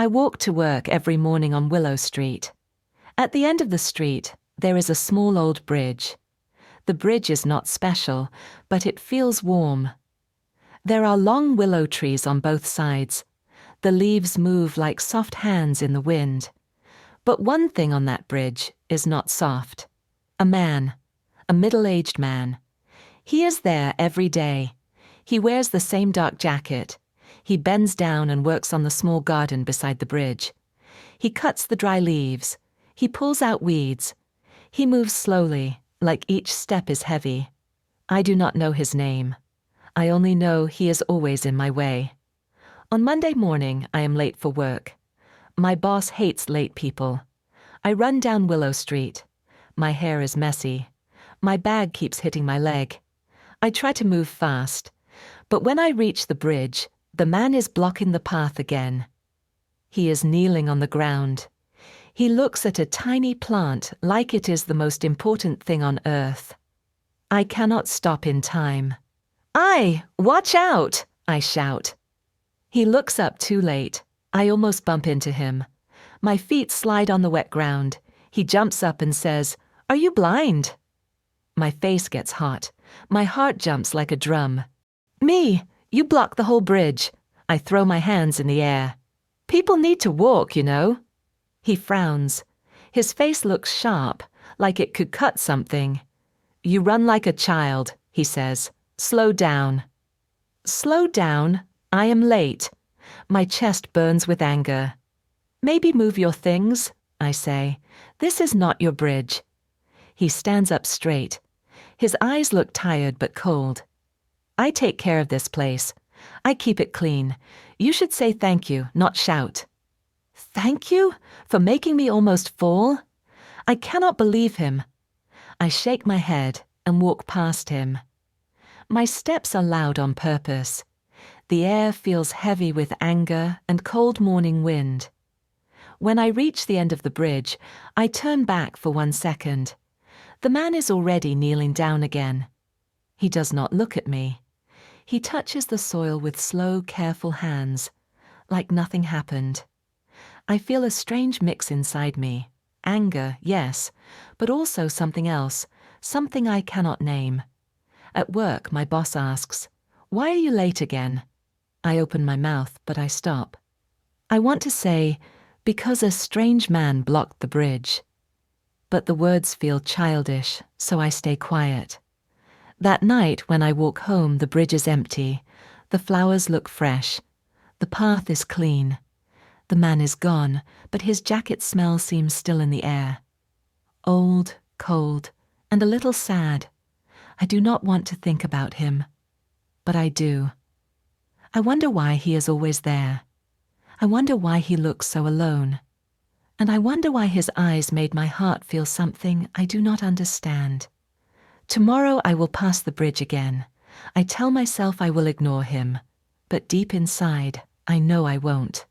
I walk to work every morning on Willow Street. At the end of the street, there is a small old bridge. The bridge is not special, but it feels warm. There are long willow trees on both sides. The leaves move like soft hands in the wind. But one thing on that bridge is not soft. A man, a middle-aged man. He is there every day. He wears the same dark jacket. He bends down and works on the small garden beside the bridge. He cuts the dry leaves. He pulls out weeds. He moves slowly, like each step is heavy. I do not know his name. I only know he is always in my way. On Monday morning, I am late for work. My boss hates late people. I run down Willow Street. My hair is messy. My bag keeps hitting my leg. I try to move fast, but when I reach the bridge, the man is blocking the path again. He is kneeling on the ground. He looks at a tiny plant like it is the most important thing on earth. I cannot stop in time. "Aye, watch out!" I shout. He looks up too late. I almost bump into him. My feet slide on the wet ground. He jumps up and says, "Are you blind?" My face gets hot. My heart jumps like a drum. "Me, you block the whole bridge." I throw my hands in the air. "People need to walk, you know." He frowns. His face looks sharp, like it could cut something. "You run like a child," he says. "Slow down." Slow down? I am late. My chest burns with anger. "Maybe move your things," I say. "This is not your bridge." He stands up straight. His eyes look tired but cold. "I take care of this place. I keep it clean. You should say thank you, not shout." "Thank you? For making me almost fall?" I cannot believe him. I shake my head and walk past him. My steps are loud on purpose. The air feels heavy with anger and cold morning wind. When I reach the end of the bridge, I turn back for 1 second. The man is already kneeling down again. He does not look at me. He touches the soil with slow, careful hands, like nothing happened. I feel a strange mix inside me. Anger, yes, but also something else, something I cannot name. At work, my boss asks, "Why are you late again?" I open my mouth, but I stop. I want to say, "Because a strange man blocked the bridge." But the words feel childish, so I stay quiet. That night, when I walk home, the bridge is empty. The flowers look fresh. The path is clean. The man is gone, but his jacket smell seems still in the air. Old, cold, and a little sad. I do not want to think about him, but I do. I wonder why he is always there. I wonder why he looks so alone. And I wonder why his eyes made my heart feel something I do not understand. Tomorrow I will pass the bridge again. I tell myself I will ignore him, but deep inside, I know I won't.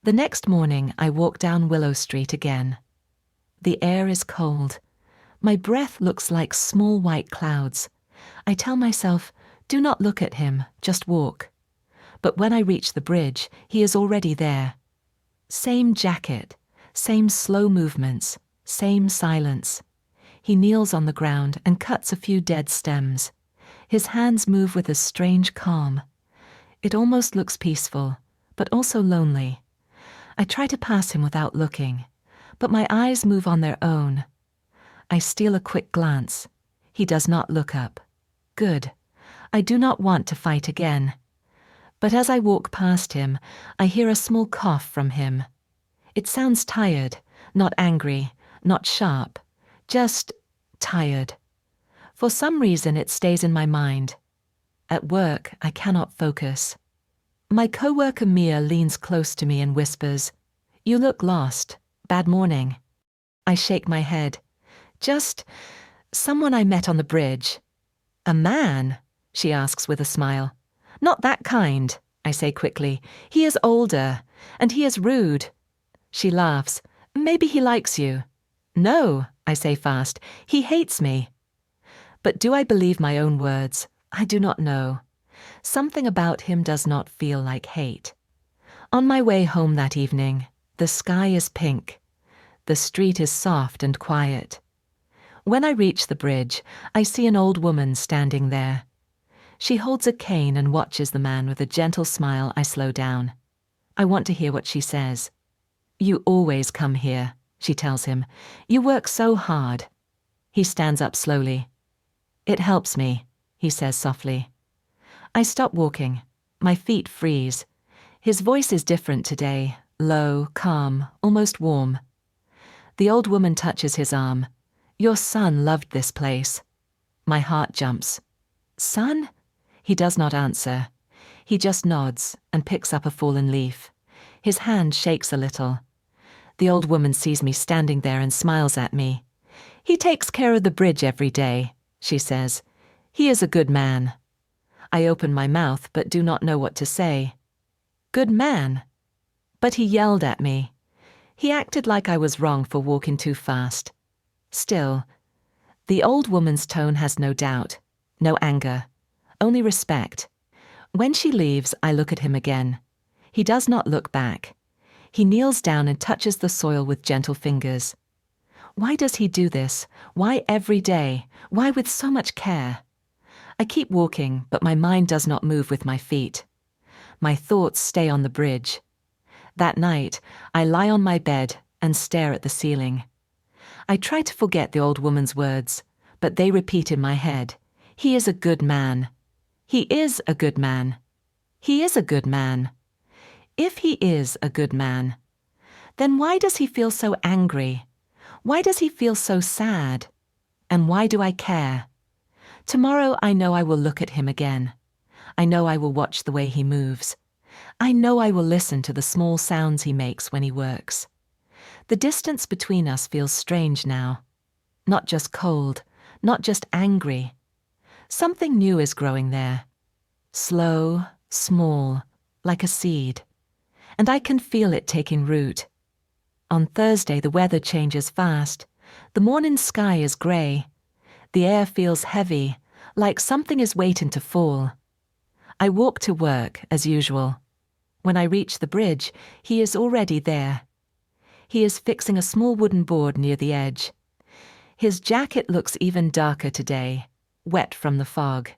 The next morning, I walk down Willow Street again. The air is cold. My breath looks like small white clouds. I tell myself, do not look at him, just walk. But when I reach the bridge, he is already there. Same jacket, same slow movements, same silence. He kneels on the ground and cuts a few dead stems. His hands move with a strange calm. It almost looks peaceful, but also lonely. I try to pass him without looking, but my eyes move on their own. I steal a quick glance. He does not look up. Good. I do not want to fight again. But as I walk past him, I hear a small cough from him. It sounds tired, not angry, not sharp, just tired. For some reason it stays in my mind. At work, I cannot focus. My coworker Mia leans close to me and whispers, "You look lost. Bad morning." I shake my head. "Just someone I met on the bridge." "A man?" she asks with a smile. "Not that kind," I say quickly. "He is older, and he is rude." She laughs. "Maybe he likes you." "No," I say fast. "He hates me." But do I believe my own words? I do not know. Something about him does not feel like hate. On my way home that evening, the sky is pink. The street is soft and quiet. When I reach the bridge, I see an old woman standing there. She holds a cane and watches the man with a gentle smile. I slow down. I want to hear what she says. "You always come here," she tells him. "You work so hard." He stands up slowly. "It helps me," he says softly. I stop walking. My feet freeze. His voice is different today, low, calm, almost warm. The old woman touches his arm. "Your son loved this place." My heart jumps. "Son?" He does not answer. He just nods and picks up a fallen leaf. His hand shakes a little. The old woman sees me standing there and smiles at me. "He takes care of the bridge every day," she says. "He is a good man." I open my mouth but do not know what to say. Good man? But he yelled at me. He acted like I was wrong for walking too fast. Still, the old woman's tone has no doubt, no anger, only respect. When she leaves, I look at him again. He does not look back. He kneels down and touches the soil with gentle fingers. Why does he do this? Why every day? Why with so much care? I keep walking, but my mind does not move with my feet. My thoughts stay on the bridge. That night, I lie on my bed and stare at the ceiling. I try to forget the old woman's words, but they repeat in my head. He is a good man. He is a good man. He is a good man. If he is a good man, then why does he feel so angry? Why does he feel so sad? And why do I care? Tomorrow I know I will look at him again. I know I will watch the way he moves. I know I will listen to the small sounds he makes when he works. The distance between us feels strange now. Not just cold, not just angry. Something new is growing there. Slow, small, like a seed. And I can feel it taking root. On Thursday, the weather changes fast. The morning sky is grey. The air feels heavy, like something is waiting to fall. I walk to work, as usual. When I reach the bridge, he is already there. He is fixing a small wooden board near the edge. His jacket looks even darker today, wet from the fog.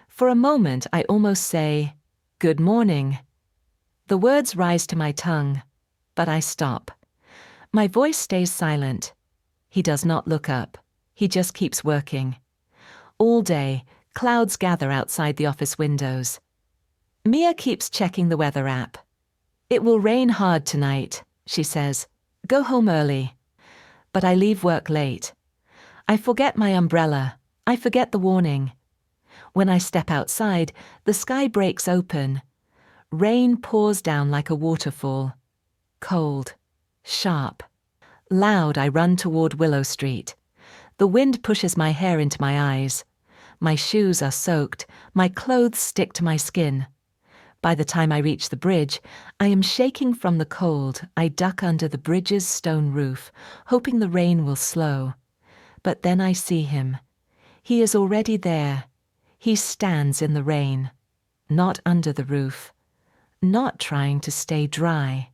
For a moment, I almost say, "Good morning." The words rise to my tongue, but I stop. My voice stays silent. He does not look up. He just keeps working. All day, clouds gather outside the office windows. Mia keeps checking the weather app. "It will rain hard tonight," she says. "Go home early." But I leave work late. I forget my umbrella. I forget the warning. When I step outside, the sky breaks open. Rain pours down like a waterfall. Cold, sharp, loud, I run toward Willow Street. The wind pushes my hair into my eyes. My shoes are soaked. My clothes stick to my skin. By the time I reach the bridge, I am shaking from the cold. I duck under the bridge's stone roof, hoping the rain will slow. But then I see him. He is already there. He stands in the rain, not under the roof, not trying to stay dry.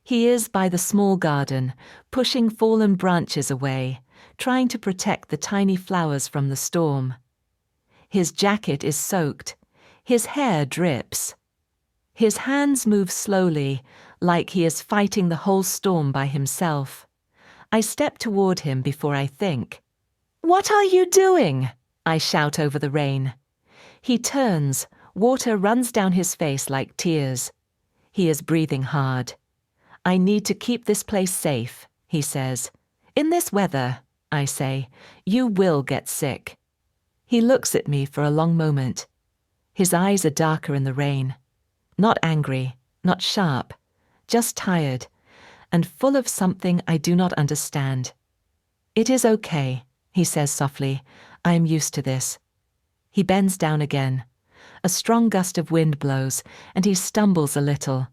He is by the small garden, pushing fallen branches away, trying to protect the tiny flowers from the storm. His jacket is soaked. His hair drips. His hands move slowly, like he is fighting the whole storm by himself. I step toward him before I think. "What are you doing?" I shout over the rain. He turns. Water runs down his face like tears. He is breathing hard. "I need to keep this place safe," he says. "In this weather," I say, "you will get sick." He looks at me for a long moment. His eyes are darker in the rain. Not angry, not sharp, just tired, and full of something I do not understand. "It is okay," he says softly. "I am used to this." He bends down again. A strong gust of wind blows, and he stumbles a little.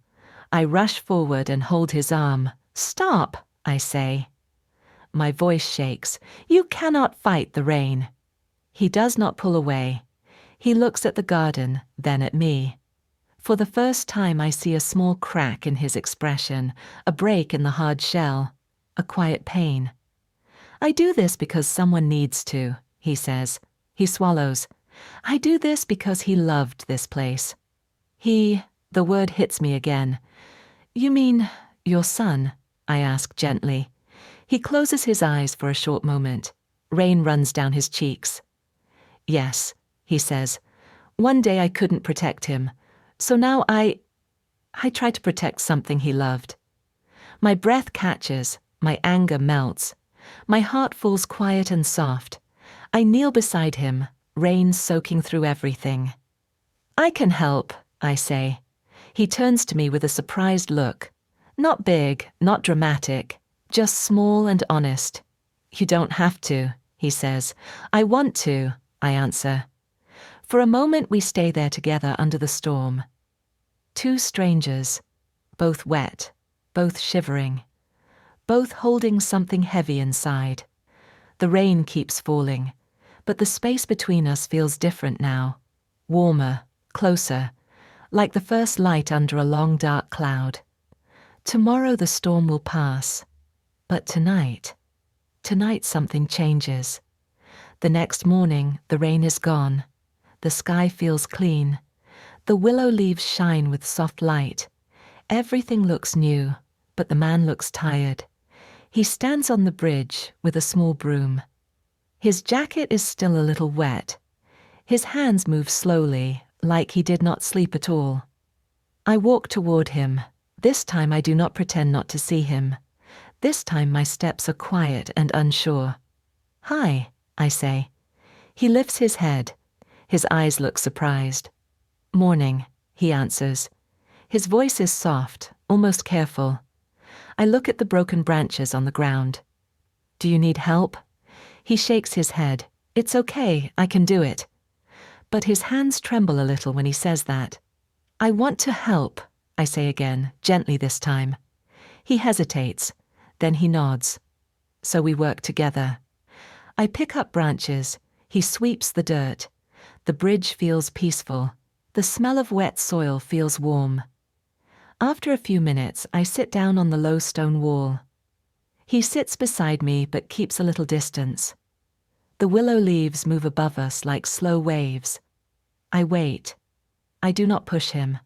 I rush forward and hold his arm. "Stop," I say. My voice shakes. "You cannot fight the rain." He does not pull away. He looks at the garden, then at me. For the first time I see a small crack in his expression, a break in the hard shell, a quiet pain. I do this because someone needs to, he says. He swallows. I do this because he loved this place. The word hits me again. You mean your son? I ask gently. He closes his eyes for a short moment. Rain runs down his cheeks. Yes, he says. One day I couldn't protect him. So now I try to protect something he loved. My breath catches, my anger melts. My heart falls quiet and soft. I kneel beside him, rain soaking through everything. I can help, I say. He turns to me with a surprised look. Not big, not dramatic, just small and honest. You don't have to, he says. I want to, I answer. For a moment we stay there together under the storm. Two strangers, both wet, both shivering, both holding something heavy inside. The rain keeps falling, but the space between us feels different now. Warmer, closer, like the first light under a long dark cloud. Tomorrow the storm will pass, but tonight something changes. The next morning the rain is gone. The sky feels clean. The willow leaves shine with soft light. Everything looks new, but the man looks tired. He stands on the bridge with a small broom. His jacket is still a little wet. His hands move slowly, like he did not sleep at all. I walk toward him. This time I do not pretend not to see him. This time my steps are quiet and unsure. Hi, I say. He lifts his head. His eyes look surprised. Morning, he answers. His voice is soft, almost careful. I look at the broken branches on the ground. Do you need help? He shakes his head. It's okay, I can do it. But his hands tremble a little when he says that. I want to help, I say again, gently this time. He hesitates. Then he nods. So we work together. I pick up branches. He sweeps the dirt. The bridge feels peaceful. The smell of wet soil feels warm. After a few minutes, I sit down on the low stone wall. He sits beside me but keeps a little distance. The willow leaves move above us like slow waves. I wait. I do not push him.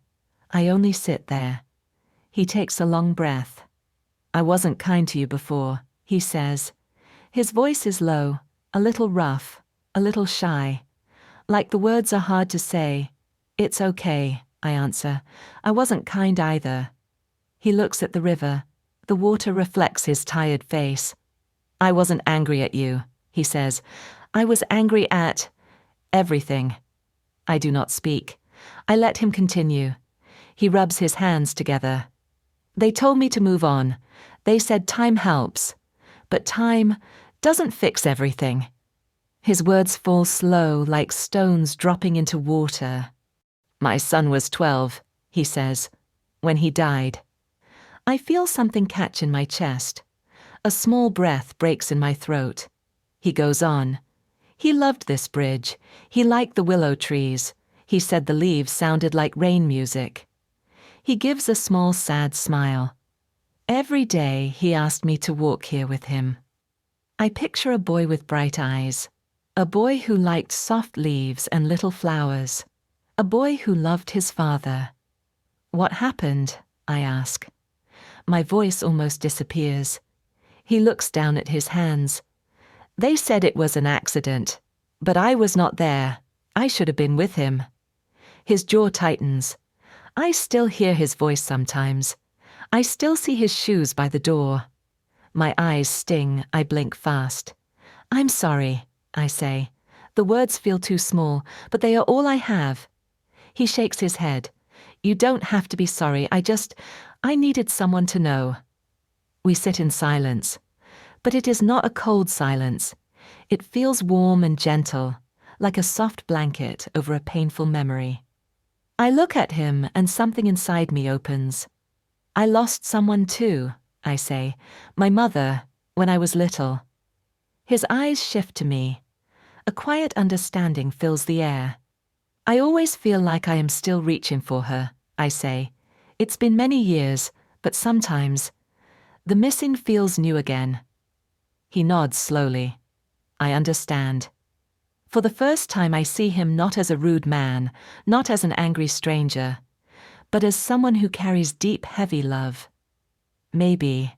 I only sit there. He takes a long breath. I wasn't kind to you before, he says. His voice is low, a little rough, a little shy. Like the words are hard to say. It's okay, I answer. I wasn't kind either. He looks at the river. The water reflects his tired face. I wasn't angry at you, he says. I was angry at everything. I do not speak. I let him continue. He rubs his hands together. They told me to move on. They said time helps. But time doesn't fix everything. His words fall slow, like stones dropping into water. My son was 12, he says, when he died. I feel something catch in my chest. A small breath breaks in my throat. He goes on. He loved this bridge. He liked the willow trees. He said the leaves sounded like rain music. He gives a small sad smile. Every day he asked me to walk here with him. I picture a boy with bright eyes. A boy who liked soft leaves and little flowers. A boy who loved his father. What happened? I ask. My voice almost disappears. He looks down at his hands. They said it was an accident, but I was not there. I should have been with him. His jaw tightens. I still hear his voice sometimes. I still see his shoes by the door. My eyes sting. I blink fast. I'm sorry, I say. The words feel too small, but they are all I have. He shakes his head. You don't have to be sorry. I needed someone to know. We sit in silence. But it is not a cold silence. It feels warm and gentle, like a soft blanket over a painful memory. I look at him and something inside me opens. I lost someone too, I say. My mother, when I was little. His eyes shift to me. A quiet understanding fills the air. I always feel like I am still reaching for her, I say. It's been many years, but sometimes the missing feels new again. He nods slowly. I understand. For the first time I see him not as a rude man, not as an angry stranger, but as someone who carries deep, heavy love. Maybe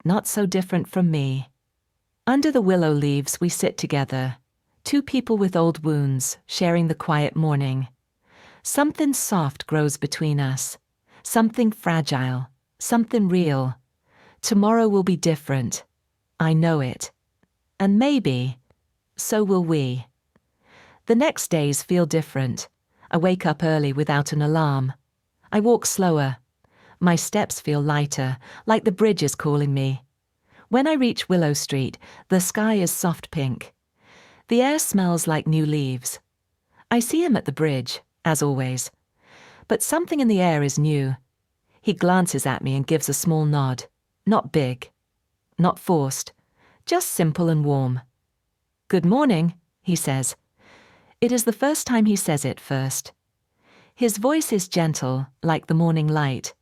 not so different from me. Under the willow leaves we sit together, two people with old wounds, sharing the quiet morning. Something soft grows between us, something fragile, something real. Tomorrow will be different. I know it. And maybe, so will we. The next days feel different. I wake up early without an alarm. I walk slower. My steps feel lighter, like the bridge is calling me. When I reach Willow Street, the sky is soft pink. The air smells like new leaves. I see him at the bridge, as always. But something in the air is new. He glances at me and gives a small nod. Not big. Not forced. Just simple and warm. "Good morning," he says. It is the first time he says it first. His voice is gentle, like the morning light.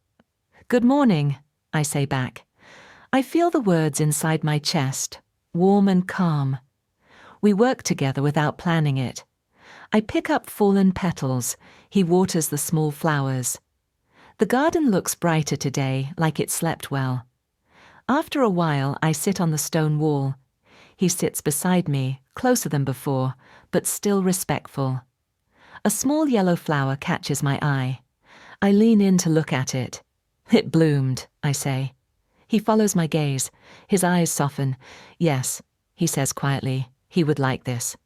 "Good morning," I say back. I feel the words inside my chest, warm and calm. We work together without planning it. I pick up fallen petals. He waters the small flowers. The garden looks brighter today, like it slept well. After a while, I sit on the stone wall. He sits beside me, closer than before, but still respectful. A small yellow flower catches my eye. I lean in to look at it. "It bloomed," I say. He follows my gaze. His eyes soften. "Yes," he says quietly, "he would like this."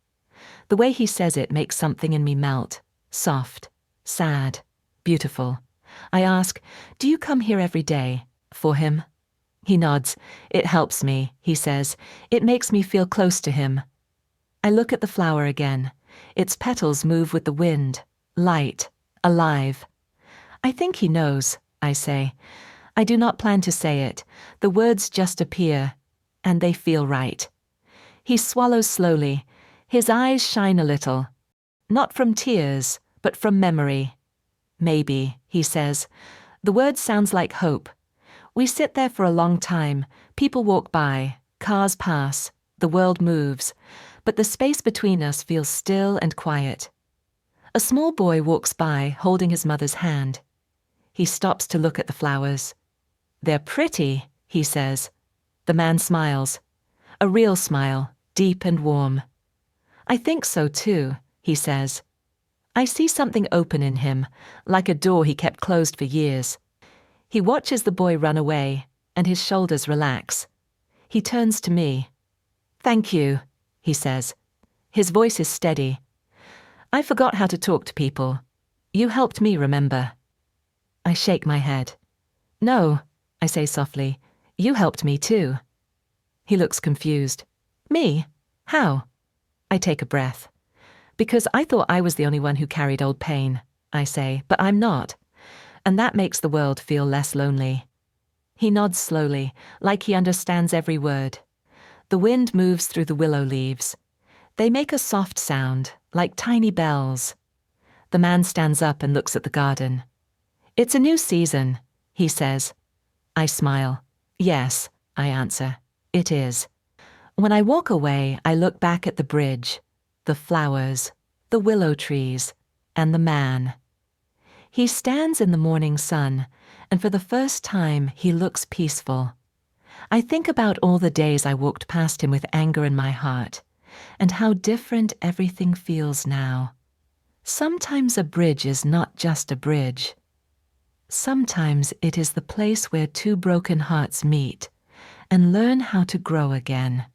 The way he says it makes something in me melt. Soft, sad, beautiful. I ask, "Do you come here every day? For him?" He nods. "It helps me," he says. "It makes me feel close to him." I look at the flower again. Its petals move with the wind, light, alive. "I think he knows," I say. I do not plan to say it. The words just appear, and they feel right. He swallows slowly. His eyes shine a little. Not from tears, but from memory. "Maybe," he says. The word sounds like hope. We sit there for a long time. People walk by, cars pass, the world moves, but the space between us feels still and quiet. A small boy walks by, holding his mother's hand. He stops to look at the flowers. "They're pretty," he says. The man smiles. A real smile, deep and warm. "I think so too," he says. I see something open in him, like a door he kept closed for years. He watches the boy run away, and his shoulders relax. He turns to me. "Thank you," he says. His voice is steady. "I forgot how to talk to people. You helped me remember." I shake my head. "No," I say softly. "You helped me too." He looks confused. "Me? How?" I take a breath. "Because I thought I was the only one who carried old pain," I say, "but I'm not. And that makes the world feel less lonely." He nods slowly, like he understands every word. The wind moves through the willow leaves. They make a soft sound, like tiny bells. The man stands up and looks at the garden. "It's a new season," he says. I smile. "Yes," I answer. "It is." When I walk away, I look back at the bridge, the flowers, the willow trees, and the man. He stands in the morning sun, and for the first time he looks peaceful. I think about all the days I walked past him with anger in my heart, and how different everything feels now. Sometimes a bridge is not just a bridge. Sometimes it is the place where two broken hearts meet and learn how to grow again.